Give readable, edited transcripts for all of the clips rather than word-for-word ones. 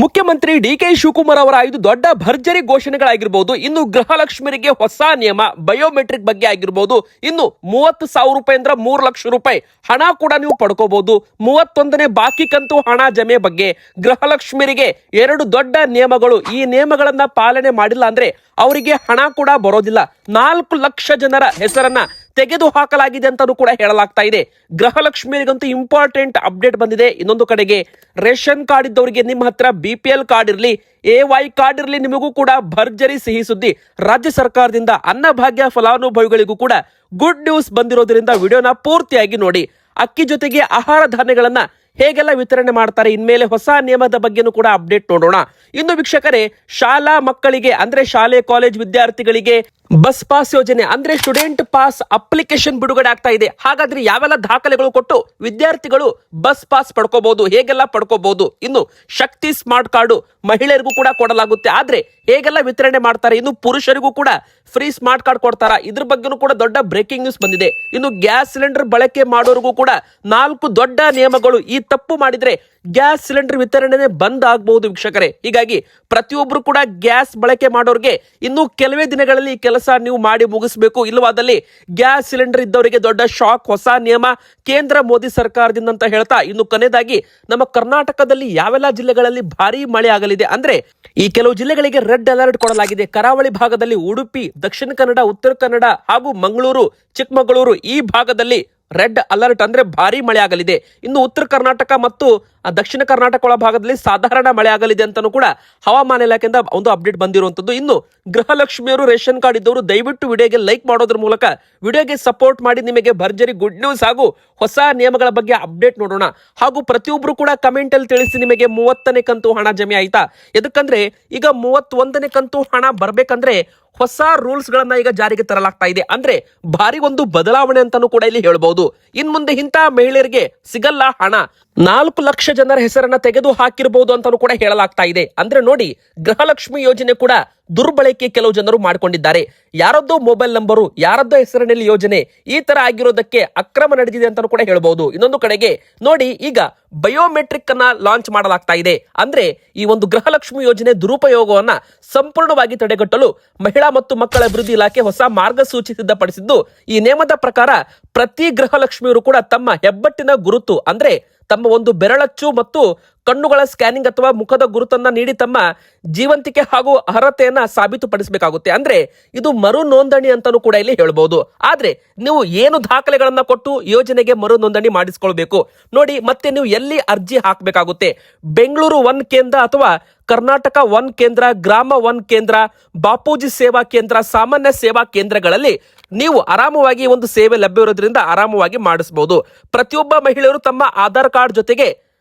ಮುಖ್ಯಮಂತ್ರಿ ಡಿ.ಕೆ. ಶಿವಕುಮಾರ್ ಅವರ 5 ದೊಡ್ಡ ಭರ್ಜರಿ ಘೋಷಣೆಗಳಾಗಿರಬಹುದು. ಇನ್ನು ಗೃಹಲಕ್ಷ್ಮಿಯರಿಗೆ ಹೊಸ ನಿಯಮ, ಬಯೋಮೆಟ್ರಿಕ್ ಬಗ್ಗೆ ಆಗಿರಬಹುದು. ಇನ್ನು 30,000 ರೂಪಾಯಿ ಅಂದ್ರೆ 3 ಲಕ್ಷ ರೂಪಾಯಿ ಹಣ ಕೂಡ ನೀವು ಪಡ್ಕೋಬಹುದು. 31ನೇ ಬಾಕಿ ಕಂತು ಹಣ ಜಮೆ ಬಗ್ಗೆ ಗೃಹಲಕ್ಷ್ಮಿಯರಿಗೆ 2 ದೊಡ್ಡ ನಿಯಮಗಳು. ಈ ನಿಯಮಗಳನ್ನ ಪಾಲನೆ ಮಾಡಿಲ್ಲ ಅಂದ್ರೆ ಅವರಿಗೆ ಹಣ ಕೂಡ ಬರೋದಿಲ್ಲ. 4 ಲಕ್ಷ ಜನರ ಹೆಸರನ್ನ ತೆಗೆದು ಹಾಕಲಾಗಿದೆ ಅಂತಾನೂ ಕೂಡ ಹೇಳಲಾಗ್ತಾ ಇದೆ. ಗೃಹಲಕ್ಷ್ಮಿಯರಿಗಂತೂ ಇಂಪಾರ್ಟೆಂಟ್ ಅಪ್ಡೇಟ್ ಬಂದಿದೆ. ಇನ್ನೊಂದು ಕಡೆಗೆ ರೇಷನ್ ಕಾರ್ಡ್ ಇದ್ದವರಿಗೆ ನಿಮ್ಮ ಹತ್ರ BPL ಕಾರ್ಡ್ ಇರಲಿ, AY ಕಾರ್ಡ್ ಇರಲಿ, ನಿಮಗೂ ಕೂಡ ಭರ್ಜರಿ ಸಿಹಿ ಸುದ್ದಿ ರಾಜ್ಯ ಸರ್ಕಾರದಿಂದ. ಅನ್ನಭಾಗ್ಯ ಫಲಾನುಭವಿಗಳಿಗೂ ಕೂಡ ಗುಡ್ ನ್ಯೂಸ್ ಬಂದಿರೋದ್ರಿಂದ ವಿಡಿಯೋನ ಪೂರ್ತಿಯಾಗಿ ನೋಡಿ. ಅಕ್ಕಿ ಜೊತೆಗೆ ಆಹಾರ ಧಾನ್ಯಗಳನ್ನ ಹೇಗೆಲ್ಲ ವಿತರಣೆ ಮಾಡ್ತಾರೆ, ಇನ್ಮೇಲೆ ಹೊಸ ನಿಯಮದ ಬಗ್ಗೆನೂ ಕೂಡ ಅಪ್ಡೇಟ್ ನೋಡೋಣ. ಇನ್ನು ವೀಕ್ಷಕರೇ, ಶಾಲಾ ಮಕ್ಕಳಿಗೆ ಅಂದ್ರೆ ಶಾಲೆ ಕಾಲೇಜ್ ವಿದ್ಯಾರ್ಥಿಗಳಿಗೆ ಬಸ್ ಪಾಸ್ ಯೋಜನೆ ಅಂದ್ರೆ ಸ್ಟೂಡೆಂಟ್ ಪಾಸ್ ಅಪ್ಲಿಕೇಶನ್ ಬಿಡುಗಡೆ ಆಗ್ತಾ ಇದೆ. ಹಾಗಾದ್ರೆ ಯಾವೆಲ್ಲ ದಾಖಲೆಗಳು ಕೊಟ್ಟು ವಿದ್ಯಾರ್ಥಿಗಳು ಬಸ್ ಪಾಸ್ ಪಡ್ಕೋಬಹುದು, ಹೇಗೆಲ್ಲ ಪಡ್ಕೋಬಹುದು? ಇನ್ನು ಶಕ್ತಿ ಸ್ಮಾರ್ಟ್ ಕಾರ್ಡು ಮಹಿಳೆಯರಿಗೂ ಕೂಡ ಕೊಡಲಾಗುತ್ತೆ. ಆದ್ರೆ ಹೇಗೆಲ್ಲ ವಿತರಣೆ ಮಾಡ್ತಾರೆ? ಇನ್ನು ಪುರುಷರಿಗೂ ಕೂಡ ಫ್ರೀ ಸ್ಮಾರ್ಟ್ ಕಾರ್ಡ್ ಕೊಡ್ತಾರ? ಇದ್ರ ಬಗ್ಗೆನೂ ಕೂಡ ದೊಡ್ಡ ಬ್ರೇಕಿಂಗ್ ನ್ಯೂಸ್ ಬಂದಿದೆ. ಇನ್ನು ಗ್ಯಾಸ್ ಸಿಲಿಂಡರ್ ಬಳಕೆ ಮಾಡೋರಿಗೂ ಕೂಡ 4 ದೊಡ್ಡ ನಿಯಮಗಳು. ಈ ತಪ್ಪು ಮಾಡಿದ್ರೆ ಗ್ಯಾಸ್ ಸಿಲಿಂಡರ್ ವಿತರಣೆ ಬಂದ್ ಆಗಬಹುದು ವೀಕ್ಷಕರೇ. ಹೀಗಾಗಿ ಪ್ರತಿಯೊಬ್ರು ಕೂಡ ಗ್ಯಾಸ್ ಬಳಕೆ ಮಾಡೋರಿಗೆ ಇನ್ನು ಕೆಲವೇ ದಿನಗಳಲ್ಲಿ ಕೆಲಸ ನೀವು ಮಾಡಿ ಮುಗಿಸಬೇಕು. ಇಲ್ಲವಾದಲ್ಲಿ ಗ್ಯಾಸ್ ಸಿಲಿಂಡರ್ ಇದ್ದವರಿಗೆ ದೊಡ್ಡ ಶಾಕ್. ಹೊಸ ನಿಯಮ ಕೇಂದ್ರ ಮೋದಿ ಸರ್ಕಾರದಿಂದ ಅಂತ ಹೇಳ್ತಾ, ಇನ್ನು ಕೊನೆಯದಾಗಿ ನಮ್ಮ ಕರ್ನಾಟಕದಲ್ಲಿ ಯಾವೆಲ್ಲ ಜಿಲ್ಲೆಗಳಲ್ಲಿ ಭಾರಿ ಮಳೆ ಆಗಲಿದೆ ಅಂದ್ರೆ ಈ ಕೆಲವು ಜಿಲ್ಲೆಗಳಿಗೆ ರೆಡ್ ಅಲರ್ಟ್ ಕೊಡಲಾಗಿದೆ. ಕರಾವಳಿ ಭಾಗದಲ್ಲಿ ಉಡುಪಿ, ದಕ್ಷಿಣ ಕನ್ನಡ, ಉತ್ತರ ಕನ್ನಡ ಹಾಗೂ ಮಂಗಳೂರು, ಚಿಕ್ಕಮಗಳೂರು ಈ ಭಾಗದಲ್ಲಿ ರೆಡ್ ಅಲರ್ಟ್ ಅಂದ್ರೆ ಭಾರಿ ಮಳೆ ಆಗಲಿದೆ. ಇನ್ನು ಉತ್ತರ ಕರ್ನಾಟಕ ಮತ್ತು ದಕ್ಷಿಣ ಕರ್ನಾಟಕ ಒಳ ಭಾಗದಲ್ಲಿ ಸಾಧಾರಣ ಮಳೆ ಆಗಲಿದೆ ಅಂತಾನೂ ಕೂಡ ಹವಾಮಾನ ಇಲಾಖೆಯಿಂದ ಒಂದು ಅಪ್ಡೇಟ್ ಬಂದಿರುವಂತದ್ದು. ಇನ್ನು ಗೃಹಲಕ್ಷ್ಮಿಯವರು ರೇಷನ್ ಕಾರ್ಡ್ ಇದ್ದವರು ದಯವಿಟ್ಟು ವಿಡಿಯೋಗೆ ಲೈಕ್ ಮಾಡೋದ್ರ ಮೂಲಕ ವಿಡಿಯೋಗೆ ಸಪೋರ್ಟ್ ಮಾಡಿ. ನಿಮಗೆ ಭರ್ಜರಿ ಗುಡ್ ನ್ಯೂಸ್ ಹಾಗೂ ಹೊಸ ನಿಯಮಗಳ ಬಗ್ಗೆ ಅಪ್ಡೇಟ್ ನೋಡೋಣ. ಹಾಗೂ ಪ್ರತಿಯೊಬ್ರು ಕೂಡ ಕಮೆಂಟ್ ಅಲ್ಲಿ ತಿಳಿಸಿ, ನಿಮಗೆ 30ನೇ ಕಂತು ಹಣ ಜಮೆ ಆಯ್ತಾ? ಎದಕ್ಕಂದ್ರೆ ಈಗ 31ನೇ ಕಂತು ಹಣ ಬರ್ಬೇಕಂದ್ರೆ ಹೊಸ ರೂಲ್ಸ್ ಗಳನ್ನ ಈಗ ಜಾರಿಗೆ ತರಲಾಗ್ತಾ ಇದೆ. ಅಂದ್ರೆ ಭಾರಿ ಒಂದು ಬದಲಾವಣೆ ಅಂತಾನೂ ಕೂಡ ಇಲ್ಲಿ ಹೇಳ್ಬಹುದು. ಇನ್ ಮುಂದೆ ಇಂತಹ ಮಹಿಳೆಯರಿಗೆ ಸಿಗಲ್ಲ ಹಣ. 4 ಲಕ್ಷ ಜನರ ಹೆಸರನ್ನ ತೆಗೆದು ಹಾಕಿರಬಹುದು ಅಂತಾನೂ ಕೂಡ ಹೇಳಲಾಗ್ತಾ ಇದೆ. ಅಂದ್ರೆ ನೋಡಿ, ಗೃಹಲಕ್ಷ್ಮಿ ಯೋಜನೆ ಕೂಡ ದುರ್ಬಳಕೆ ಕೆಲವು ಜನರು ಮಾಡಿಕೊಂಡಿದ್ದಾರೆ. ಯಾರದ್ದೋ ಮೊಬೈಲ್ ನಂಬರು, ಯಾರದ್ದೋ ಹೆಸರಿನಲ್ಲಿ ಯೋಜನೆ ಈ ತರ ಆಗಿರೋದಕ್ಕೆ ಅಕ್ರಮ ನಡೆದಿದೆ ಅಂತಾನೂ ಕೂಡ ಹೇಳಬಹುದು. ಇನ್ನೊಂದು ಕಡೆಗೆ ನೋಡಿ, ಈಗ ಬಯೋಮೆಟ್ರಿಕ್ ಅನ್ನ ಲಾಂಚ್ ಮಾಡಲಾಗ್ತಾ ಇದೆ. ಅಂದ್ರೆ ಈ ಒಂದು ಗೃಹಲಕ್ಷ್ಮಿ ಯೋಜನೆ ದುರುಪಯೋಗವನ್ನ ಸಂಪೂರ್ಣವಾಗಿ ತಡೆಗಟ್ಟಲು ಮಹಿಳಾ ಮತ್ತು ಮಕ್ಕಳ ಅಭಿವೃದ್ಧಿ ಇಲಾಖೆ ಹೊಸ ಮಾರ್ಗಸೂಚಿ ಸಿದ್ಧಪಡಿಸಿದ್ದು, ಈ ನಿಯಮದ ಪ್ರಕಾರ ಪ್ರತಿ ಗೃಹಲಕ್ಷ್ಮಿಯವರು ಕೂಡ ತಮ್ಮ ಹೆಬ್ಬಟ್ಟಿನ ಗುರುತು ಅಂದ್ರೆ ತಮ್ಮ ಒಂದು ಬೆರಳಚ್ಚು ಮತ್ತು ಕಣ್ಣುಗಳ ಸ್ಕ್ಯಾನಿಂಗ್ ಅಥವಾ ಮುಖದ ಗುರುತನ್ನ ನೀಡಿ ತಮ್ಮ ಜೀವಂತಿಕೆ ಹಾಗೂ ಅರ್ಹತೆಯನ್ನ ಸಾಬೀತುಪಡಿಸಬೇಕಾಗುತ್ತೆ. ಅಂದ್ರೆ ಇದು ಮರು ನೋಂದಣಿ ಅಂತಾನೂ ಕೂಡ ಇಲ್ಲಿ ಹೇಳ್ಬಹುದು. ಆದ್ರೆ ನೀವು ಏನು ದಾಖಲೆಗಳನ್ನ ಕೊಟ್ಟು ಯೋಜನೆಗೆ ಮರು ನೋಂದಣಿ ಮಾಡಿಸ್ಕೊಳ್ಬೇಕು ನೋಡಿ. ಮತ್ತೆ ನೀವು ಎಲ್ಲಿ ಅರ್ಜಿ ಹಾಕಬೇಕಾಗುತ್ತೆ? ಬೆಂಗಳೂರು 1 ಕೇಂದ್ರ ಅಥವಾ ಕರ್ನಾಟಕ 1 ಕೇಂದ್ರ, ಗ್ರಾಮ 1 ಕೇಂದ್ರ, ಬಾಪೂಜಿ ಸೇವಾ ಕೇಂದ್ರ, ಸಾಮಾನ್ಯ ಸೇವಾ ಕೇಂದ್ರಗಳಲ್ಲಿ ನೀವು ಆರಾಮವಾಗಿ ಒಂದು ಸೇವೆ ಲಭ್ಯ ಇರೋದ್ರಿಂದ ಆರಾಮವಾಗಿ ಮಾಡಿಸಬಹುದು. ಪ್ರತಿಯೊಬ್ಬ ಮಹಿಳೆಯರು ತಮ್ಮ ಆಧಾರ್ ಕಾರ್ಡ್ ಜೊತೆಗೆ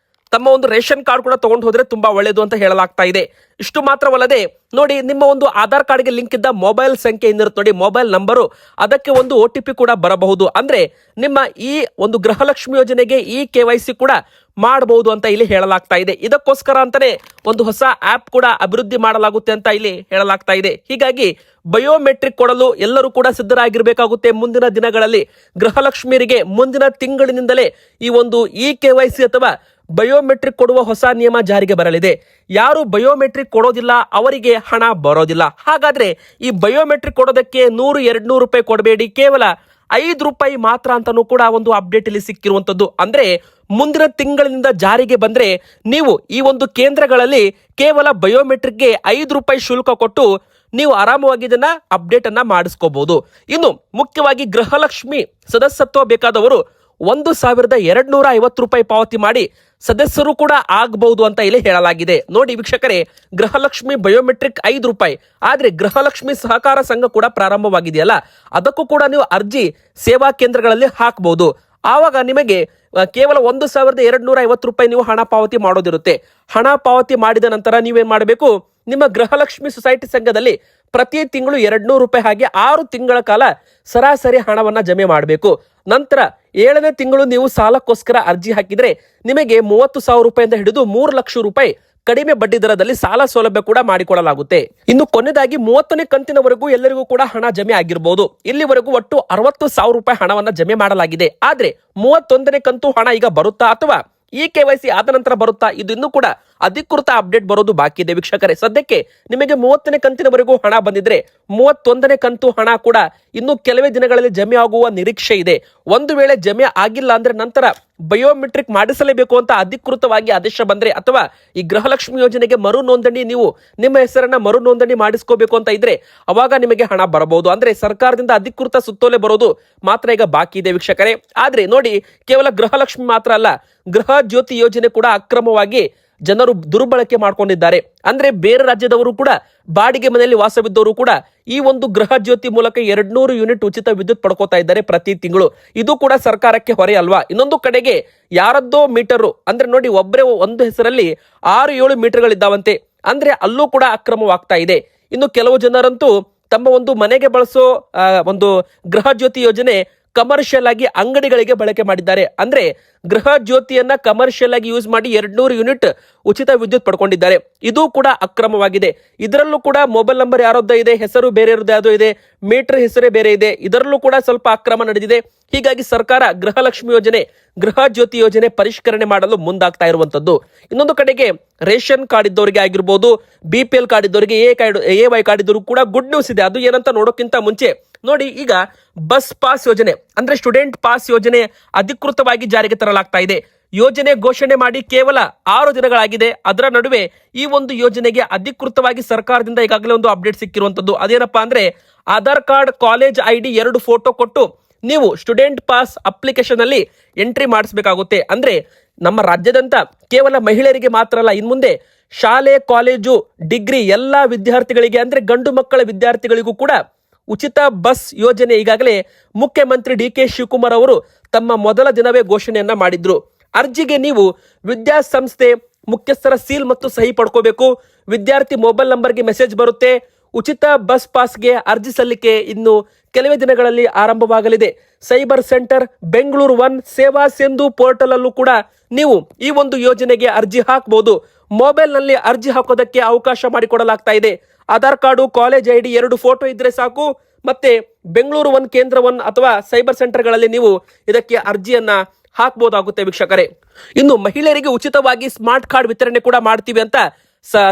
ತಮ್ಮ ಒಂದು ರೇಷನ್ ಕಾರ್ಡ್ ಕೂಡ ತಗೊಂಡು ಹೋದ್ರೆ ತುಂಬಾ ಒಳ್ಳೆಯದು ಅಂತ ಹೇಳಲಾಗ್ತಾ ಇದೆ. ಇಷ್ಟು ಮಾತ್ರವಲ್ಲದೆ ನೋಡಿ, ನಿಮ್ಮ ಒಂದು ಆಧಾರ್ ಕಾರ್ಡ್ಗೆ ಲಿಂಕ್ ಇದ್ದ ಮೊಬೈಲ್ ಸಂಖ್ಯೆ ಏನಿರುತ್ತೆ ನೋಡಿ, ಮೊಬೈಲ್ ನಂಬರು, ಅದಕ್ಕೆ ಒಂದು OTP ಕೂಡ ಬರಬಹುದು. ಅಂದ್ರೆ ನಿಮ್ಮ ಈ ಒಂದು ಗೃಹಲಕ್ಷ್ಮಿ ಯೋಜನೆಗೆ ಈ KYC ಕೂಡ ಮಾಡಬಹುದು ಅಂತ ಇಲ್ಲಿ ಹೇಳಲಾಗ್ತಾ ಇದೆ. ಇದಕ್ಕೋಸ್ಕರ ಅಂತಾನೆ ಒಂದು ಹೊಸ ಆಪ್ ಕೂಡ ಅಭಿವೃದ್ಧಿ ಮಾಡಲಾಗುತ್ತೆ ಅಂತ ಇಲ್ಲಿ ಹೇಳಲಾಗ್ತಾ ಇದೆ. ಹೀಗಾಗಿ ಬಯೋಮೆಟ್ರಿಕ್ ಕೊಡಲು ಎಲ್ಲರೂ ಕೂಡ ಸಿದ್ಧರಾಗಿರ್ಬೇಕಾಗುತ್ತೆ. ಮುಂದಿನ ದಿನಗಳಲ್ಲಿ ಗೃಹಲಕ್ಷ್ಮಿಯರಿಗೆ ಮುಂದಿನ ತಿಂಗಳಿನಿಂದಲೇ ಈ ಒಂದು KYC ಅಥವಾ ಬಯೋಮೆಟ್ರಿಕ್ ಕೊಡುವ ಹೊಸ ನಿಯಮ ಜಾರಿಗೆ ಬರಲಿದೆ. ಯಾರು ಬಯೋಮೆಟ್ರಿಕ್ ಕೊಡೋದಿಲ್ಲ ಅವರಿಗೆ ಹಣ ಬರೋದಿಲ್ಲ. ಹಾಗಾದ್ರೆ ಈ ಬಯೋಮೆಟ್ರಿಕ್ ಕೊಡೋದಕ್ಕೆ 100-200 ರೂಪಾಯಿ ಕೊಡಬೇಡಿ, ಕೇವಲ 5 ರೂಪಾಯಿ ಮಾತ್ರ ಅಂತಾನೂ ಕೂಡ ಒಂದು ಅಪ್ಡೇಟ್ ಇಲ್ಲಿ ಸಿಕ್ಕಿರುವಂತದ್ದು. ಅಂದ್ರೆ ಮುಂದಿನ ತಿಂಗಳಿನಿಂದ ಜಾರಿಗೆ ಬಂದ್ರೆ ನೀವು ಈ ಒಂದು ಕೇಂದ್ರಗಳಲ್ಲಿ ಕೇವಲ ಬಯೋಮೆಟ್ರಿಕ್ಗೆ 5 ರೂಪಾಯಿ ಶುಲ್ಕ ಕೊಟ್ಟು ನೀವು ಆರಾಮವಾಗಿ ಇದನ್ನ ಅಪ್ಡೇಟ್ ಅನ್ನ ಮಾಡಿಸ್ಕೋಬಹುದು. ಇನ್ನು ಮುಖ್ಯವಾಗಿ ಗೃಹಲಕ್ಷ್ಮಿ ಸದಸ್ಯತ್ವ ಬೇಕಾದವರು 1,250 ರೂಪಾಯಿ ಪಾವತಿ ಮಾಡಿ ಸದಸ್ಯರು ಕೂಡ ಆಗಬಹುದು ಅಂತ ಇಲ್ಲಿ ಹೇಳಲಾಗಿದೆ. ನೋಡಿ ವೀಕ್ಷಕರೇ, ಗೃಹಲಕ್ಷ್ಮಿ ಬಯೋಮೆಟ್ರಿಕ್ 5 ರೂಪಾಯಿ. ಆದ್ರೆ ಗೃಹಲಕ್ಷ್ಮಿ ಸಹಕಾರ ಸಂಘ ಕೂಡ ಪ್ರಾರಂಭವಾಗಿದೆಯಲ್ಲ, ಅದಕ್ಕೂ ಕೂಡ ನೀವು ಅರ್ಜಿ ಸೇವಾ ಕೇಂದ್ರಗಳಲ್ಲಿ ಹಾಕಬಹುದು. ಆವಾಗ ನಿಮಗೆ ಕೇವಲ 1,250 ರೂಪಾಯಿ ನೀವು ಹಣ ಪಾವತಿ ಮಾಡೋದಿರುತ್ತೆ. ಹಣ ಪಾವತಿ ಮಾಡಿದ ನಂತರ ನೀವೇನ್ ಮಾಡಬೇಕು? ನಿಮ್ಮ ಗೃಹಲಕ್ಷ್ಮಿ ಸೊಸೈಟಿ ಸಂಘದಲ್ಲಿ ಪ್ರತಿ ತಿಂಗಳು 200 ರೂಪಾಯಿ ಹಾಗೆ 6 ತಿಂಗಳ ಕಾಲ ಸರಾಸರಿ ಹಣವನ್ನ ಜಮೆ ಮಾಡಬೇಕು. ನಂತರ 7ನೇ ತಿಂಗಳು ನೀವು ಸಾಲಕ್ಕೋಸ್ಕರ ಅರ್ಜಿ ಹಾಕಿದ್ರೆ ನಿಮಗೆ 30,000 ರೂಪಾಯಿಂದ ಹಿಡಿದು 3 ಲಕ್ಷ ರೂಪಾಯಿ ಕಡಿಮೆ ಬಡ್ಡಿ ದರದಲ್ಲಿ ಸಾಲ ಸೌಲಭ್ಯ ಕೂಡ ಮಾಡಿಕೊಡಲಾಗುತ್ತೆ. ಇನ್ನು ಕೊನೆಯದಾಗಿ 30ನೇ ಕಂತಿನವರೆಗೂ ಎಲ್ಲರಿಗೂ ಕೂಡ ಹಣ ಜಮೆ ಆಗಿರಬಹುದು. ಇಲ್ಲಿವರೆಗೂ ಒಟ್ಟು 60,000 ರೂಪಾಯಿ ಹಣವನ್ನ ಜಮೆ ಮಾಡಲಾಗಿದೆ. ಆದ್ರೆ 31ನೇ ಕಂತು ಹಣ ಈಗ ಬರುತ್ತಾ ಅಥವಾ KYC ಆದ ನಂತರ ಬರುತ್ತಾ, ಇದು ಇನ್ನೂ ಕೂಡ ಅಧಿಕೃತ ಅಪ್ಡೇಟ್ ಬರೋದು ಬಾಕಿ ಇದೆ ವೀಕ್ಷಕರೇ. ಸದ್ಯಕ್ಕೆ ನಿಮಗೆ 30ನೇ ಕಂತಿನವರೆಗೂ ಹಣ ಬಂದಿದ್ರೆ 31ನೇ ಕಂತು ಹಣ ಕೂಡ ಇನ್ನು ಕೆಲವೇ ದಿನಗಳಲ್ಲಿ ಜಮೆ ಆಗುವ ನಿರೀಕ್ಷೆ ಇದೆ. ಒಂದು ವೇಳೆ ಜಮೆ ಆಗಿಲ್ಲ ಅಂದ್ರೆ ನಂತರ ಬಯೋಮೆಟ್ರಿಕ್ ಮಾಡಿಸಲೇಬೇಕು ಅಂತ ಅಧಿಕೃತವಾಗಿ ಆದೇಶ ಬಂದ್ರೆ, ಅಥವಾ ಈ ಗೃಹಲಕ್ಷ್ಮಿ ಯೋಜನೆಗೆ ಮರು ನೋಂದಣಿ ನೀವು ನಿಮ್ಮ ಹೆಸರನ್ನ ಮರು ನೋಂದಣಿ ಮಾಡಿಸ್ಕೋಬೇಕು ಅಂತ ಇದ್ರೆ ಅವಾಗ ನಿಮಗೆ ಹಣ ಬರಬಹುದು. ಅಂದ್ರೆ ಸರ್ಕಾರದಿಂದ ಅಧಿಕೃತ ಸುತ್ತೋಲೆ ಬರೋದು ಮಾತ್ರ ಈಗ ಬಾಕಿ ಇದೆ ವೀಕ್ಷಕರೇ. ಆದ್ರೆ ನೋಡಿ, ಕೇವಲ ಗೃಹಲಕ್ಷ್ಮಿ ಮಾತ್ರ ಅಲ್ಲ, ಗೃಹ ಜ್ಯೋತಿ ಯೋಜನೆ ಕೂಡ ಅಕ್ರಮವಾಗಿ ಜನರು ದುರ್ಬಳಕೆ ಮಾಡ್ಕೊಂಡಿದ್ದಾರೆ. ಅಂದ್ರೆ ಬೇರೆ ರಾಜ್ಯದವರು ಕೂಡ ಬಾಡಿಗೆ ಮನೆಯಲ್ಲಿ ವಾಸವಿದ್ದವರು ಕೂಡ ಈ ಒಂದು ಗೃಹ ಜ್ಯೋತಿ ಮೂಲಕ 200 ಯೂನಿಟ್ ಉಚಿತ ವಿದ್ಯುತ್ ಪಡ್ಕೋತಾ ಇದ್ದಾರೆ ಪ್ರತಿ ತಿಂಗಳು. ಇದು ಕೂಡ ಸರ್ಕಾರಕ್ಕೆ ಹೊರೆ ಅಲ್ವಾ? ಇನ್ನೊಂದು ಕಡೆಗೆ ಯಾರದ್ದೋ ಮೀಟರ್, ಅಂದ್ರೆ ನೋಡಿ, ಒಬ್ಬರೇ ಒಂದು ಹೆಸರಲ್ಲಿ 6-7 ಮೀಟರ್ಗಳಿದ್ದಾವಂತೆ. ಅಂದ್ರೆ ಅಲ್ಲೂ ಕೂಡ ಅಕ್ರಮವಾಗ್ತಾ ಇದೆ. ಇನ್ನು ಕೆಲವು ಜನರಂತೂ ತಮ್ಮ ಒಂದು ಮನೆಗೆ ಬಳಸೋ ಒಂದು ಗೃಹ ಜ್ಯೋತಿ ಯೋಜನೆ ಕಮರ್ಷಿಯಲ್ ಆಗಿ ಅಂಗಡಿಗಳಿಗೆ ಬಳಕೆ ಮಾಡಿದ್ದಾರೆ. ಅಂದ್ರೆ ಗೃಹ ಜ್ಯೋತಿಯನ್ನ ಕಮರ್ಷಿಯಲ್ ಆಗಿ ಯೂಸ್ ಮಾಡಿ 200 ಯೂನಿಟ್ ಉಚಿತ ವಿದ್ಯುತ್ ಪಡ್ಕೊಂಡಿದ್ದಾರೆ. ಇದು ಕೂಡ ಅಕ್ರಮವಾಗಿದೆ. ಇದರಲ್ಲೂ ಕೂಡ ಮೊಬೈಲ್ ನಂಬರ್ ಯಾರದ್ದೇ ಇದೆ, ಹೆಸರು ಬೇರೆ ಯಾವುದೋ ಇದೆ, ಮೀಟರ್ ಹೆಸರೇ ಬೇರೆ ಇದೆ. ಇದರಲ್ಲೂ ಕೂಡ ಸ್ವಲ್ಪ ಅಕ್ರಮ ನಡೆದಿದೆ. ಹೀಗಾಗಿ ಸರ್ಕಾರ ಗೃಹಲಕ್ಷ್ಮಿ ಯೋಜನೆ, ಗೃಹ ಜ್ಯೋತಿ ಯೋಜನೆ ಪರಿಷ್ಕರಣೆ ಮಾಡಲು ಮುಂದಾಗ್ತಾ ಇರುವಂತದ್ದು. ಇನ್ನೊಂದು ಕಡೆಗೆ ರೇಷನ್ ಕಾರ್ಡ್ ಇದ್ದವರಿಗೆ ಆಗಿರ್ಬೋದು, BPL ಕಾರ್ಡ್ ಇದ್ದವರಿಗೆ, AY ಕಾರ್ಡ್ ಇದ್ದವರು ಕೂಡ ಗುಡ್ ನ್ಯೂಸ್ ಇದೆ. ಅದು ಏನಂತ ನೋಡೋಕ್ಕಿಂತ ಮುಂಚೆ ನೋಡಿ, ಈಗ ಬಸ್ ಪಾಸ್ ಯೋಜನೆ ಅಂದ್ರೆ ಸ್ಟೂಡೆಂಟ್ ಪಾಸ್ ಯೋಜನೆ ಅಧಿಕೃತವಾಗಿ ಜಾರಿಗೆ ತರಲಾಗ್ತಾ ಇದೆ. ಯೋಜನೆ ಘೋಷಣೆ ಮಾಡಿ ಕೇವಲ 6 ದಿನಗಳಾಗಿದೆ. ಅದರ ನಡುವೆ ಈ ಒಂದು ಯೋಜನೆಗೆ ಅಧಿಕೃತವಾಗಿ ಸರ್ಕಾರದಿಂದ ಈಗಾಗಲೇ ಒಂದು ಅಪ್ಡೇಟ್ ಸಿಕ್ಕಿರುವಂತದ್ದು. ಅದೇನಪ್ಪಾ ಅಂದ್ರೆ Aadhaar card, college ID 2 photo ಕೊಟ್ಟು ನೀವು ಸ್ಟೂಡೆಂಟ್ ಪಾಸ್ ಅಪ್ಲಿಕೇಶನ್ ಅಲ್ಲಿ ಎಂಟ್ರಿ ಮಾಡಿಸಬೇಕಾಗುತ್ತೆ. ಅಂದ್ರೆ ನಮ್ಮ ರಾಜ್ಯದಂತ ಕೇವಲ ಮಹಿಳೆಯರಿಗೆ ಮಾತ್ರ ಅಲ್ಲ, ಇನ್ಮುಂದೆ ಶಾಲೆ, ಕಾಲೇಜು, ಡಿಗ್ರಿ ಎಲ್ಲಾ ವಿದ್ಯಾರ್ಥಿಗಳಿಗೆ, ಅಂದ್ರೆ ಗಂಡು ಮಕ್ಕಳ ವಿದ್ಯಾರ್ಥಿಗಳಿಗೂ ಕೂಡ ಉಚಿತ ಬಸ್ ಯೋಜನೆ ಈಗಾಗಲೇ ಮುಖ್ಯಮಂತ್ರಿ DK ಶಿವಕುಮಾರ್ ಅವರು ತಮ್ಮ ಮೊದಲ ದಿನವೇ ಘೋಷಣೆಯನ್ನ ಮಾಡಿದ್ರು. ಅರ್ಜಿಗೆ ನೀವು ವಿದ್ಯಾಸಂಸ್ಥೆ ಮುಖ್ಯಸ್ಥರ ಸೀಲ್ ಮತ್ತು ಸಹಿ ಪಡ್ಕೋಬೇಕು. ವಿದ್ಯಾರ್ಥಿ ಮೊಬೈಲ್ ನಂಬರ್ಗೆ ಮೆಸೇಜ್ ಬರುತ್ತೆ. ಉಚಿತ ಬಸ್ ಪಾಸ್ಗೆ ಅರ್ಜಿ ಸಲ್ಲಿಕೆ ಇನ್ನು ಕೆಲವೇ ದಿನಗಳಲ್ಲಿ ಆರಂಭವಾಗಲಿದೆ. ಸೈಬರ್ ಸೆಂಟರ್, ಬೆಂಗಳೂರು 1 ಸೇವಾ ಸಿಂಧು ಪೋರ್ಟಲ್ ಅಲ್ಲೂ ಕೂಡ ನೀವು ಈ ಒಂದು ಯೋಜನೆಗೆ ಅರ್ಜಿ ಹಾಕಬಹುದು. ಮೊಬೈಲ್ ನಲ್ಲಿ ಅರ್ಜಿ ಹಾಕೋದಕ್ಕೆ ಅವಕಾಶ ಮಾಡಿಕೊಡಲಾಗ್ತಾ ಇದೆ. Aadhaar card, college ID 2 photo ಇದ್ರೆ ಸಾಕು. ಮತ್ತೆ ಬೆಂಗಳೂರು 1 ಕೇಂದ್ರ 1 ಅಥವಾ ಸೈಬರ್ ಸೆಂಟರ್ಗಳಲ್ಲಿ ನೀವು ಇದಕ್ಕೆ ಅರ್ಜಿಯನ್ನ ಹಾಕಬಹುದಾಗುತ್ತೆ ವೀಕ್ಷಕರೇ. ಇನ್ನು ಮಹಿಳೆಯರಿಗೆ ಉಚಿತವಾಗಿ ಸ್ಮಾರ್ಟ್ ಕಾರ್ಡ್ ವಿತರಣೆ ಕೂಡ ಮಾಡ್ತೀವಿ ಅಂತ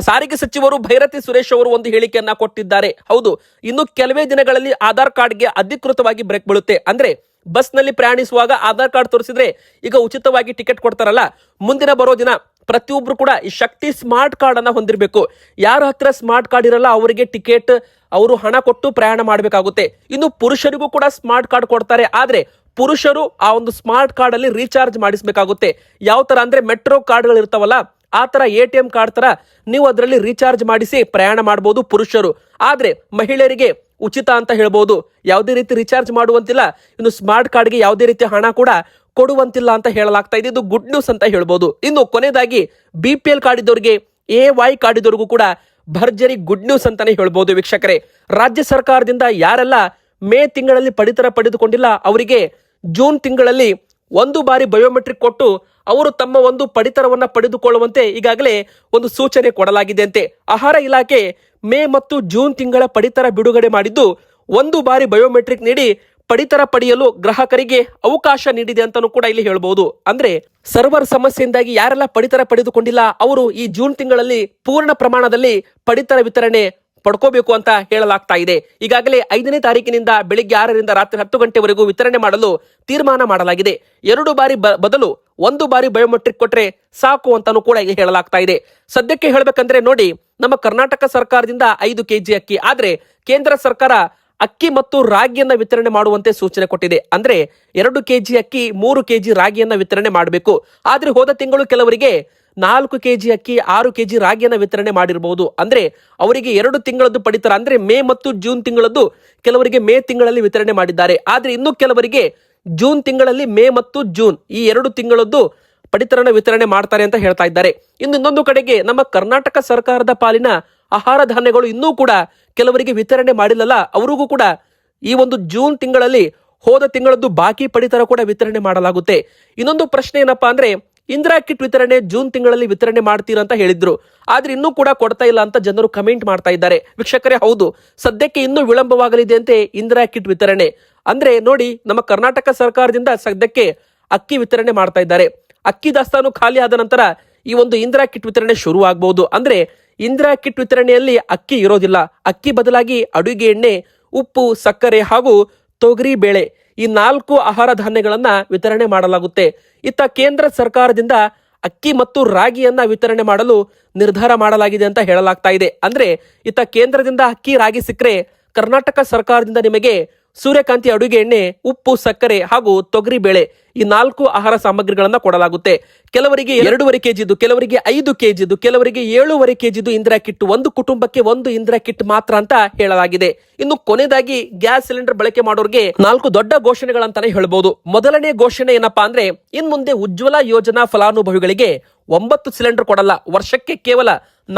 ಸಾರಿಗೆ ಸಚಿವರು ಭೈರತಿ ಸುರೇಶ್ ಅವರು ಒಂದು ಹೇಳಿಕೆಯನ್ನ ಕೊಟ್ಟಿದ್ದಾರೆ. ಹೌದು, ಇನ್ನು ಕೆಲವೇ ದಿನಗಳಲ್ಲಿ ಆಧಾರ್ ಕಾರ್ಡ್ಗೆ ಅಧಿಕೃತವಾಗಿ ಬ್ರೇಕ್ ಬೀಳುತ್ತೆ. ಅಂದ್ರೆ ಬಸ್ ನಲ್ಲಿ ಪ್ರಯಾಣಿಸುವಾಗ ಆಧಾರ್ ಕಾರ್ಡ್ ತೋರಿಸಿದ್ರೆ ಈಗ ಉಚಿತವಾಗಿ ಟಿಕೆಟ್ ಕೊಡ್ತಾರಲ್ಲ, ಮುಂದಿನ ಬರೋ ದಿನ ಪ್ರತಿಯೊಬ್ರು ಕೂಡ ಈ ಶಕ್ತಿ ಸ್ಮಾರ್ಟ್ ಕಾರ್ಡ್ ಅನ್ನ ಹೊಂದಿರಬೇಕು. ಯಾರ ಹತ್ರ ಸ್ಮಾರ್ಟ್ ಕಾರ್ಡ್ ಇರಲ್ಲ ಅವರಿಗೆ ಟಿಕೆಟ್ ಅವರು ಹಣ ಕೊಟ್ಟು ಪ್ರಯಾಣ ಮಾಡಬೇಕಾಗುತ್ತೆ. ಇನ್ನು ಪುರುಷರಿಗೂ ಕೂಡ ಸ್ಮಾರ್ಟ್ ಕಾರ್ಡ್ ಕೊಡ್ತಾರೆ. ಆದ್ರೆ ಪುರುಷರು ಆ ಒಂದು ಸ್ಮಾರ್ಟ್ ಕಾರ್ಡ್ ಅಲ್ಲಿ ರೀಚಾರ್ಜ್ ಮಾಡಿಸಬೇಕಾಗುತ್ತೆ. ಯಾವ ತರ ಅಂದ್ರೆ ಮೆಟ್ರೋ ಕಾರ್ಡ್ಗಳು ಇರ್ತಾವಲ್ಲ, ಆ ತರ ATM ಕಾರ್ಡ್ ತರ ನೀವು ಅದರಲ್ಲಿ ರೀಚಾರ್ಜ್ ಮಾಡಿಸಿ ಪ್ರಯಾಣ ಮಾಡಬಹುದು ಪುರುಷರು. ಆದ್ರೆ ಮಹಿಳೆಯರಿಗೆ ಉಚಿತ ಅಂತ ಹೇಳ್ಬೋದು. ಯಾವುದೇ ರೀತಿ ರೀಚಾರ್ಜ್ ಮಾಡುವಂತಿಲ್ಲ. ಇನ್ನು ಸ್ಮಾರ್ಟ್ ಕಾರ್ಡ್ಗೆ ಯಾವುದೇ ರೀತಿ ಹಣ ಕೂಡ ಕೊಡುವಂತಿಲ್ಲ ಅಂತ ಹೇಳಲಾಗ್ತಾ ಇದೆ. ಇದು ಗುಡ್ ನ್ಯೂಸ್ ಅಂತ ಹೇಳ್ಬೋದು. ಇನ್ನು ಕೊನೆಯದಾಗಿ BPL ಕಾರ್ಡ್ ಇದ್ದವರಿಗೆ, AY ಕಾರ್ಡ್ ಇದ್ದವರಿಗೂ ಕೂಡ ಭರ್ಜರಿ ಗುಡ್ ನ್ಯೂಸ್ ಅಂತಾನೆ ಹೇಳ್ಬೋದು ವೀಕ್ಷಕರೇ. ರಾಜ್ಯ ಸರ್ಕಾರದಿಂದ ಯಾರೆಲ್ಲ ಮೇ ತಿಂಗಳಲ್ಲಿ ಪಡಿತರ ಪಡೆದುಕೊಂಡಿಲ್ಲ ಅವರಿಗೆ ಜೂನ್ ತಿಂಗಳಲ್ಲಿ 1 ಬಾರಿ ಬಯೋಮೆಟ್ರಿಕ್ ಕೊಟ್ಟು ಅವರು ತಮ್ಮ ಒಂದು ಪಡಿತರವನ್ನ ಪಡೆದುಕೊಳ್ಳುವಂತೆ ಈಗಾಗಲೇ ಒಂದು ಸೂಚನೆ ಕೊಡಲಾಗಿದೆ ಅಂತೆ. ಆಹಾರ ಇಲಾಖೆ ಮೇ ಮತ್ತು ಜೂನ್ ತಿಂಗಳ ಪಡಿತರ ಬಿಡುಗಡೆ ಮಾಡಿದ್ದು 1 ಬಾರಿ ಬಯೋಮೆಟ್ರಿಕ್ ನೀಡಿ ಪಡಿತರ ಪಡೆಯಲು ಗ್ರಾಹಕರಿಗೆ ಅವಕಾಶ ನೀಡಿದೆ ಅಂತಾನೂ ಕೂಡ ಇಲ್ಲಿ ಹೇಳ್ಬಹುದು. ಅಂದ್ರೆ ಸರ್ವರ್ ಸಮಸ್ಯೆಯಿಂದಾಗಿ ಯಾರೆಲ್ಲ ಪಡಿತರ ಪಡೆದುಕೊಂಡಿಲ್ಲ ಅವರು ಈ ಜೂನ್ ತಿಂಗಳಲ್ಲಿ ಪೂರ್ಣ ಪ್ರಮಾಣದಲ್ಲಿ ಪಡಿತರ ವಿತರಣೆ ಪಡ್ಕೋಬೇಕು ಅಂತ ಹೇಳಲಾಗ್ತಾ ಇದೆ. ಈಗಾಗಲೇ 5ನೇ ತಾರೀಕಿನಿಂದ ಬೆಳಿಗ್ಗೆ 6ರಿಂದ ರಾತ್ರಿ 10 ಗಂಟೆವರೆಗೂ ವಿತರಣೆ ಮಾಡಲು ತೀರ್ಮಾನ ಮಾಡಲಾಗಿದೆ. 2 ಬಾರಿ ಬದಲು 1 ಬಾರಿ ಬಯೋಮೆಟ್ರಿಕ್ ಕೊಟ್ರೆ ಸಾಕು ಅಂತಾನೂ ಕೂಡ ಈಗ ಹೇಳಲಾಗ್ತಾ ಇದೆ. ಸದ್ಯಕ್ಕೆ ಹೇಳ್ಬೇಕಂದ್ರೆ ನೋಡಿ, ನಮ್ಮ ಕರ್ನಾಟಕ ಸರ್ಕಾರದಿಂದ 5 kg ಅಕ್ಕಿ, ಆದ್ರೆ ಕೇಂದ್ರ ಸರ್ಕಾರ ಅಕ್ಕಿ ಮತ್ತು ರಾಗಿಯನ್ನ ವಿತರಣೆ ಮಾಡುವಂತೆ ಸೂಚನೆ ಕೊಟ್ಟಿದೆ. ಅಂದ್ರೆ 2 kg ಅಕ್ಕಿ, 3 kg ರಾಗಿಯನ್ನ ವಿತರಣೆ ಮಾಡಬೇಕು. ಆದ್ರೆ ಹೋದ ತಿಂಗಳು ಕೆಲವರಿಗೆ 4 kg ಅಕ್ಕಿ, 6 kg ರಾಗಿಯನ್ನ ವಿತರಣೆ ಮಾಡಿರಬಹುದು. ಅಂದ್ರೆ ಅವರಿಗೆ 2 ತಿಂಗಳದ್ದು ಪಡಿತರ, ಅಂದ್ರೆ ಮೇ ಮತ್ತು ಜೂನ್ ತಿಂಗಳದ್ದು ಕೆಲವರಿಗೆ ಮೇ ತಿಂಗಳಲ್ಲಿ ವಿತರಣೆ ಮಾಡಿದ್ದಾರೆ. ಆದ್ರೆ ಇನ್ನು ಕೆಲವರಿಗೆ ಜೂನ್ ತಿಂಗಳಲ್ಲಿ ಮೇ ಮತ್ತು ಜೂನ್ ಈ 2 ತಿಂಗಳದ್ದು ಪಡಿತರನ ವಿತರಣೆ ಮಾಡ್ತಾರೆ ಅಂತ ಹೇಳ್ತಾ ಇದ್ದಾರೆ. ಇನ್ನೊಂದು ಕಡೆಗೆ ನಮ್ಮ ಕರ್ನಾಟಕ ಸರ್ಕಾರದ ಪಾಲಿನ ಆಹಾರ ಧಾನ್ಯಗಳು ಇನ್ನೂ ಕೂಡ ಕೆಲವರಿಗೆ ವಿತರಣೆ ಮಾಡಿಲ್ಲಲ್ಲ, ಅವರಿಗೂ ಕೂಡ ಈ ಒಂದು ಜೂನ್ ತಿಂಗಳಲ್ಲಿ ಹೋದ ತಿಂಗಳದ್ದು ಬಾಕಿ ಪಡಿತರ ಕೂಡ ವಿತರಣೆ ಮಾಡಲಾಗುತ್ತೆ. ಇನ್ನೊಂದು ಪ್ರಶ್ನೆ ಏನಪ್ಪಾ ಅಂದ್ರೆ, ಇಂದಿರಾ ಕಿಟ್ ವಿತರಣೆ ಜೂನ್ ತಿಂಗಳಲ್ಲಿ ವಿತರಣೆ ಮಾಡ್ತೀರಾ ಅಂತ ಹೇಳಿದ್ರು, ಆದ್ರೆ ಇನ್ನೂ ಕೂಡ ಕೊಡ್ತಾ ಇಲ್ಲ ಅಂತ ಜನರು ಕಮೆಂಟ್ ಮಾಡ್ತಾ ಇದ್ದಾರೆ. ವೀಕ್ಷಕರೇ, ಹೌದು, ಸದ್ಯಕ್ಕೆ ಇನ್ನೂ ವಿಳಂಬವಾಗಲಿದೆ ಅಂತೆ ಇಂದಿರಾ ಕಿಟ್ ವಿತರಣೆ. ಅಂದ್ರೆ ನೋಡಿ, ನಮ್ಮ ಕರ್ನಾಟಕ ಸರ್ಕಾರದಿಂದ ಸದ್ಯಕ್ಕೆ ಅಕ್ಕಿ ವಿತರಣೆ ಮಾಡ್ತಾ ಇದ್ದಾರೆ. ಅಕ್ಕಿ ದಾಸ್ತಾನು ಖಾಲಿ ಆದ ನಂತರ ಈ ಒಂದು ಇಂದಿರಾ ಕಿಟ್ ವಿತರಣೆ ಶುರು ಆಗಬಹುದು. ಅಂದ್ರೆ ಇಂದಿರಾ ಕಿಟ್ ವಿತರಣೆಯಲ್ಲಿ ಅಕ್ಕಿ ಇರೋದಿಲ್ಲ. ಅಕ್ಕಿ ಬದಲಾಗಿ ಅಡುಗೆ ಎಣ್ಣೆ, ಉಪ್ಪು, ಸಕ್ಕರೆ ಹಾಗೂ ತೊಗರಿ ಬೇಳೆ ಈ 4 ಆಹಾರ ಧಾನ್ಯಗಳನ್ನ ವಿತರಣೆ ಮಾಡಲಾಗುತ್ತೆ. ಇತ್ತ ಕೇಂದ್ರ ಸರ್ಕಾರದಿಂದ ಅಕ್ಕಿ ಮತ್ತು ರಾಗಿಯನ್ನ ವಿತರಣೆ ಮಾಡಲು ನಿರ್ಧಾರ ಮಾಡಲಾಗಿದೆ ಅಂತ ಹೇಳಲಾಗ್ತಾ ಇದೆ. ಅಂದ್ರೆ ಇತ್ತ ಕೇಂದ್ರದಿಂದ ಅಕ್ಕಿ, ರಾಗಿ ಸಿಕ್ಕರೆ ಕರ್ನಾಟಕ ಸರ್ಕಾರದಿಂದ ನಿಮಗೆ ಸೂರ್ಯಕಾಂತಿ ಅಡುಗೆ ಎಣ್ಣೆ, ಉಪ್ಪು, ಸಕ್ಕರೆ ಹಾಗೂ ತೊಗರಿ ಬೇಳೆ ಈ 4 ಆಹಾರ ಸಾಮಗ್ರಿಗಳನ್ನ ಕೊಡಲಾಗುತ್ತೆ. ಕೆಲವರಿಗೆ 2.5 kg, ಕೆಲವರಿಗೆ 5 kg, ಕೆಲವರಿಗೆ 7.5 kg ಇಂದಿರಾ ಕಿಟ್, ಒಂದು ಕುಟುಂಬಕ್ಕೆ 1 ಇಂದಿರಾ ಕಿಟ್ ಮಾತ್ರ ಅಂತ ಹೇಳಲಾಗಿದೆ. ಇನ್ನು ಕೊನೆಯದಾಗಿ ಗ್ಯಾಸ್ ಸಿಲಿಂಡರ್ ಬಳಕೆ ಮಾಡೋರಿಗೆ 4 ದೊಡ್ಡ ಘೋಷಣೆಗಳಂತಾನೆ ಹೇಳ್ಬಹುದು. ಮೊದಲನೇ ಘೋಷಣೆ ಏನಪ್ಪಾ ಅಂದ್ರೆ, ಇನ್ ಮುಂದೆ ಉಜ್ವಲ ಯೋಜನಾ ಫಲಾನುಭವಿಗಳಿಗೆ 9 ಸಿಲಿಂಡರ್ ಕೊಡಲ್ಲ, ವರ್ಷಕ್ಕೆ ಕೇವಲ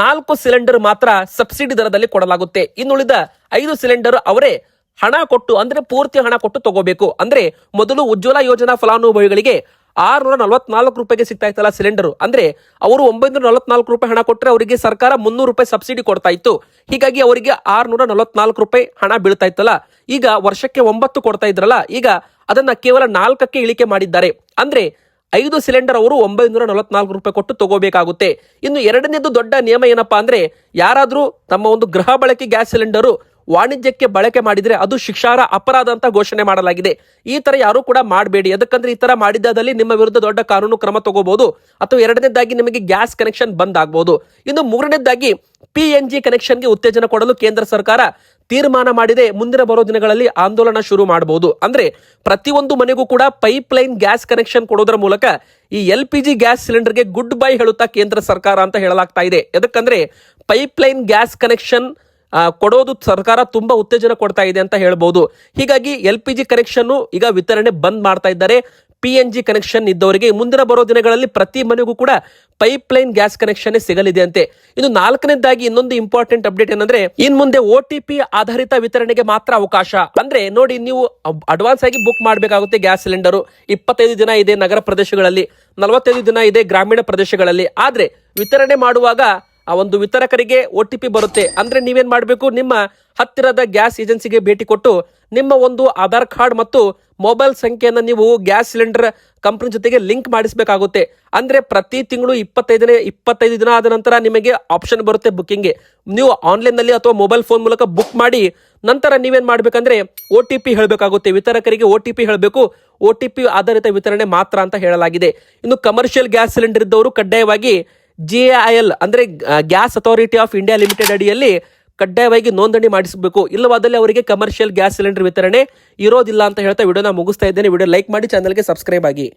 4 ಸಿಲಿಂಡರ್ ಮಾತ್ರ ಸಬ್ಸಿಡಿ ದರದಲ್ಲಿ ಕೊಡಲಾಗುತ್ತೆ. ಇನ್ನುಳಿದ 5 ಸಿಲಿಂಡರ್ ಅವರೇ ಹಣ ಕೊಟ್ಟು, ಅಂದ್ರೆ ಪೂರ್ತಿ ಹಣ ಕೊಟ್ಟು ತಗೋಬೇಕು. ಅಂದ್ರೆ ಮೊದಲು ಉಜ್ವಲ ಯೋಜನಾ ಫಲಾನುಭವಿಗಳಿಗೆ 644 ರೂಪಾಯಿಗೆ ಸಿಗ್ತಾ ಇತ್ತಲ್ಲ ಸಿಲಿಂಡರ್, ಅಂದ್ರೆ ಅವರು 944 ರೂಪಾಯಿ ಹಣ ಕೊಟ್ಟರೆ ಅವರಿಗೆ ಸರ್ಕಾರ 300 ರೂಪಾಯಿ ಸಬ್ಸಿಡಿ ಕೊಡ್ತಾ ಇತ್ತು. ಹೀಗಾಗಿ ಅವರಿಗೆ 644 ರೂಪಾಯಿ ಹಣ ಬೀಳ್ತಾ ಇತ್ತಲ್ಲ, ಈಗ ವರ್ಷಕ್ಕೆ 9 ಕೊಡ್ತಾ ಇದ್ರಲ್ಲ, ಈಗ ಅದನ್ನ ಕೇವಲ 4ಕ್ಕೆ ಇಳಿಕೆ ಮಾಡಿದ್ದಾರೆ. ಅಂದ್ರೆ 5 ಸಿಲಿಂಡರ್ ಅವರು 944 ರೂಪಾಯಿ ಕೊಟ್ಟು ತಗೋಬೇಕಾಗುತ್ತೆ. ಇನ್ನು ಎರಡನೇದು ದೊಡ್ಡ ನಿಯಮ ಏನಪ್ಪಾ ಅಂದ್ರೆ, ಯಾರಾದ್ರೂ ತಮ್ಮ ಒಂದು ಗೃಹ ಬಳಕೆ ಗ್ಯಾಸ್ ಸಿಲಿಂಡರ್ ವಾಣಿಜ್ಯಕ್ಕೆ ಬಳಕೆ ಮಾಡಿದ್ರೆ ಅದು ಶಿಕ್ಷಾರ್ಹ ಅಪರಾಧ ಅಂತ ಘೋಷಣೆ ಮಾಡಲಾಗಿದೆ. ಈ ತರ ಯಾರು ಕೂಡ ಮಾಡಬೇಡಿ. ಯಾಕಂದ್ರೆ ಈ ತರ ಮಾಡಿದಲ್ಲಿ ನಿಮ್ಮ ವಿರುದ್ಧ ದೊಡ್ಡ ಕಾನೂನು ಕ್ರಮ ತಗೋಬಹುದು, ಅಥವಾ ಎರಡನೇದಾಗಿ ನಿಮಗೆ ಗ್ಯಾಸ್ ಕನೆಕ್ಷನ್ ಬಂದ್ ಆಗಬಹುದು. ಇನ್ನು ಮೂರನೇದಾಗಿ PNG ಕನೆಕ್ಷನ್ಗೆ ಉತ್ತೇಜನ ಕೊಡಲು ಕೇಂದ್ರ ಸರ್ಕಾರ ತೀರ್ಮಾನ ಮಾಡಿದೆ. ಮುಂದಿನ ಬರೋ ದಿನಗಳಲ್ಲಿ ಆಂದೋಲನ ಶುರು ಮಾಡಬಹುದು. ಅಂದ್ರೆ ಪ್ರತಿಯೊಂದು ಮನೆಗೂ ಕೂಡ ಪೈಪ್ ಲೈನ್ ಗ್ಯಾಸ್ ಕನೆಕ್ಷನ್ ಕೊಡೋದ್ರ ಮೂಲಕ ಈ LPG ಗ್ಯಾಸ್ ಸಿಲಿಂಡರ್ಗೆ ಗುಡ್ ಬೈ ಹೇಳುತ್ತಾ ಕೇಂದ್ರ ಸರ್ಕಾರ ಅಂತ ಹೇಳಲಾಗ್ತಾ ಇದೆ. ಯಾಕಂದ್ರೆ ಪೈಪ್ ಲೈನ್ ಗ್ಯಾಸ್ ಕನೆಕ್ಷನ್ ಕೊಡೋದು ಸರ್ಕಾರ ತುಂಬಾ ಉತ್ತೇಜನ ಕೊಡ್ತಾ ಇದೆ ಅಂತ ಹೇಳ್ಬಹುದು. ಹೀಗಾಗಿ LPG ಕನೆಕ್ಷನ್ ಈಗ ವಿತರಣೆ ಬಂದ್ ಮಾಡ್ತಾ ಇದ್ದಾರೆ. PNG ಕನೆಕ್ಷನ್ ಇದ್ದವರಿಗೆ ಮುಂದಿನ ಬರೋ ದಿನಗಳಲ್ಲಿ ಪ್ರತಿ ಮನೆಗೂ ಕೂಡ ಪೈಪ್ ಲೈನ್ ಗ್ಯಾಸ್ ಕನೆಕ್ಷನ್ ಸಿಗಲಿದೆ ಅಂತೆ. ಇನ್ನು ನಾಲ್ಕನೇದಾಗಿ ಇನ್ನೊಂದು ಇಂಪಾರ್ಟೆಂಟ್ ಅಪ್ಡೇಟ್ ಏನಂದ್ರೆ, ಇನ್ ಮುಂದೆ OTP ಆಧಾರಿತ ವಿತರಣೆಗೆ ಮಾತ್ರ ಅವಕಾಶ. ಅಂದ್ರೆ ನೋಡಿ, ನೀವು ಅಡ್ವಾನ್ಸ್ ಆಗಿ ಬುಕ್ ಮಾಡಬೇಕಾಗುತ್ತೆ ಗ್ಯಾಸ್ ಸಿಲಿಂಡರ್. 25 ದಿನ ಇದೆ ನಗರ ಪ್ರದೇಶಗಳಲ್ಲಿ, 45 ದಿನ ಇದೆ ಗ್ರಾಮೀಣ ಪ್ರದೇಶಗಳಲ್ಲಿ. ಆದ್ರೆ ವಿತರಣೆ ಮಾಡುವಾಗ ಆ ಒಂದು ವಿತರಕರಿಗೆ OTP ಬರುತ್ತೆ. ಅಂದ್ರೆ ನೀವೇನ್ ಮಾಡಬೇಕು, ನಿಮ್ಮ ಹತ್ತಿರದ ಗ್ಯಾಸ್ ಏಜೆನ್ಸಿಗೆ ಭೇಟಿ ಕೊಟ್ಟು ನಿಮ್ಮ ಒಂದು ಆಧಾರ್ ಕಾರ್ಡ್ ಮತ್ತು ಮೊಬೈಲ್ ಸಂಖ್ಯೆಯನ್ನು ನೀವು ಗ್ಯಾಸ್ ಸಿಲಿಂಡರ್ ಕಂಪನಿ ಜೊತೆಗೆ ಲಿಂಕ್ ಮಾಡಿಸಬೇಕಾಗುತ್ತೆ. ಅಂದ್ರೆ ಪ್ರತಿ ತಿಂಗಳು 25 ದಿನ ಆದ ನಂತರ ನಿಮಗೆ ಆಪ್ಷನ್ ಬರುತ್ತೆ ಬುಕ್ಕಿಂಗ್ಗೆ. ನೀವು ಆನ್ಲೈನ್ ನಲ್ಲಿ ಅಥವಾ ಮೊಬೈಲ್ ಫೋನ್ ಮೂಲಕ ಬುಕ್ ಮಾಡಿ ನಂತರ ನೀವೇನ್ ಮಾಡ್ಬೇಕಂದ್ರೆ OTP ಹೇಳಬೇಕಾಗುತ್ತೆ. ವಿತರಕರಿಗೆ OTP ಹೇಳಬೇಕು. OTP ಆಧಾರಿತ ವಿತರಣೆ ಮಾತ್ರ ಅಂತ ಹೇಳಲಾಗಿದೆ. ಇನ್ನು ಕಮರ್ಷಿಯಲ್ ಗ್ಯಾಸ್ ಸಿಲಿಂಡರ್ ಇದ್ದವರು ಕಡ್ಡಾಯವಾಗಿ GAIL ಅಂದ್ರೆ gas authority of India limited ಅಡಿಯಲ್ಲಿ ಕಡ್ಡಾಯವಾಗಿ ನೋಂದಣಿ ಮಾಡಿಸಬೇಕು. ಇಲ್ಲವಾದಲ್ಲಿ ಅವರಿಗೆ ಕಮರ್ಷಿಯಲ್ ಗ್ಯಾಸ್ ಸಿಲಿಂಡರ್ ವಿತರಣೆ ಇರೋದಿಲ್ಲ ಅಂತ ಹೇಳ್ತಾ ವಿಡಿಯೋನ ಮುಗಿಸ್ತಾ ಇದ್ದೇನೆ. ವಿಡಿಯೋ ಲೈಕ್ ಮಾಡಿ, ಚಾನಲ್ಗೆ ಸಬ್ಸ್ಕ್ರೈಬ್ ಆಗಿ.